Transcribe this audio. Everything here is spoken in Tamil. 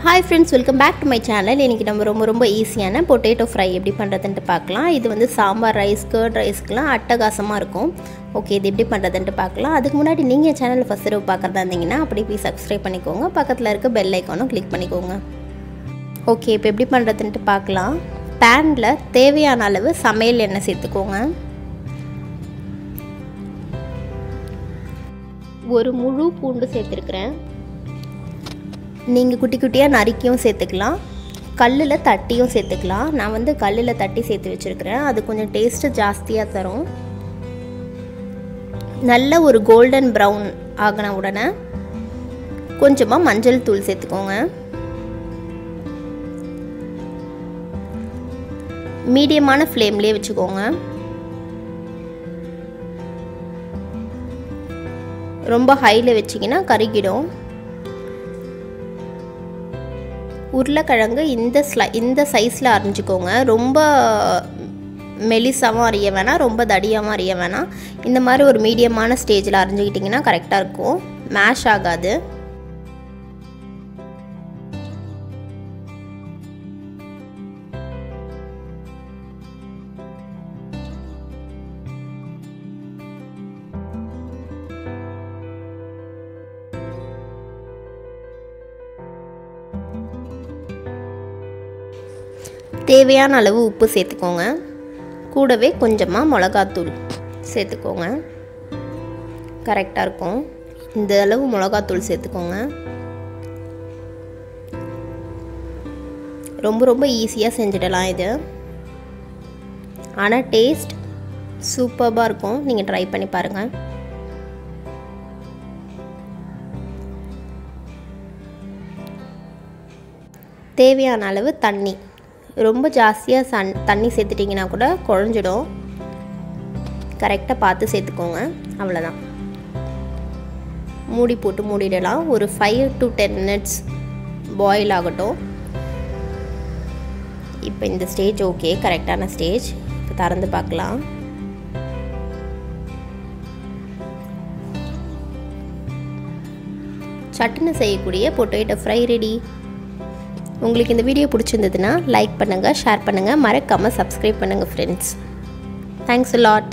Hi friends, welcome back to my channel. இன்னைக்கு நம்ம ரொம்ப ஈஸியான பொட்டேட்டோ ஃப்ரை எப்படி பண்றதுன்னு பார்க்கலாம். இது வந்து சாம்பார் ரைஸ், கர்ட் ரைஸ்க்குலாம் அட்டகாசமா இருக்கும். ஓகே, இது எப்படி பண்றதுன்னு பார்க்கலாம். அதுக்கு முன்னாடி நீங்க சேனலை ஃபர்ஸ்ட் தடவை பார்க்கறதா இருந்தீங்கன்னா அப்படியே போய் Subscribe பண்ணிக்கோங்க. பக்கத்துல இருக்க பெல் ஐகானும் கிளிக் பண்ணிக்கோங்க. ஓகே, இப்போ எப்படி பண்றதுன்னு பார்க்கலாம். pan-ல தேவையான அளவு சமையல் எண்ணெய் சேர்த்துக்கோங்க. ஒரு முழு பூண்டு சேர்த்திருக்கேன். நீங்கள் குட்டி குட்டியாக நறுக்கியும் சேர்த்துக்கலாம், கல்லில் தட்டியும் சேர்த்துக்கலாம். நான் வந்து கல்லில் தட்டி சேர்த்து வச்சுருக்கிறேன், அது கொஞ்சம் டேஸ்ட்டு ஜாஸ்தியாக தரும். நல்ல ஒரு கோல்டன் ப்ரௌன் ஆகின உடனே கொஞ்சமாக மஞ்சள் தூள் சேர்த்துக்கோங்க. மீடியமான ஃப்ளேம்லேயே வச்சுக்கோங்க. ரொம்ப ஹையில் வச்சிங்கன்னா கருகிடும். உருளைக்கிழங்கு இந்த சைஸில் அரிஞ்சிக்கோங்க. ரொம்ப மெலிசாவும் அரிய வேணாம், ரொம்ப தடியாகவும் அரிய வேணாம். இந்த மாதிரி ஒரு மீடியமான ஸ்டேஜில் அரிஞ்சிக்கிட்டிங்கன்னா கரெக்டாக இருக்கும், மேஷ் ஆகாது. தேவையான அளவு உப்பு சேர்த்துக்கோங்க. கூடவே கொஞ்சமாக மிளகாத்தூள் சேர்த்துக்கோங்க, கரெக்டாக இருக்கும். இந்த அளவு மிளகாத்தூள் சேர்த்துக்கோங்க. ரொம்ப ஈஸியாக செஞ்சிடலாம் இது, ஆனால் டேஸ்ட் சூப்பராக இருக்கும். நீங்கள் ட்ரை பண்ணி பாருங்கள். தேவையான அளவு தண்ணி, ரொம்ப ஜாஸ்தியாக தண்ணி சேர்த்துட்டிங்கன்னா கூட குழஞ்சிடும். கரெக்டாக பார்த்து சேர்த்துக்கோங்க. அவ்வளோதான், மூடி போட்டு மூடிடலாம். ஒரு 5 to 10 minutes பாயில் ஆகட்டும். இப்போ இந்த ஸ்டேஜ் ஓகே, கரெக்டான ஸ்டேஜ். இப்போ திறந்து பார்க்கலாம். சட்டுன்னு செய்யக்கூடிய பொட்டேட்டோ ஃப்ரை ரெடி. உங்களுக்கு இந்த வீடியோ பிடிச்சிருந்ததுன்னா லைக் பண்ணுங்கள், ஷேர் பண்ணுங்கள், மறக்காமல் சப்ஸ்கிரைப் பண்ணுங்கள் ஃப்ரெண்ட்ஸ். Thanks a lot.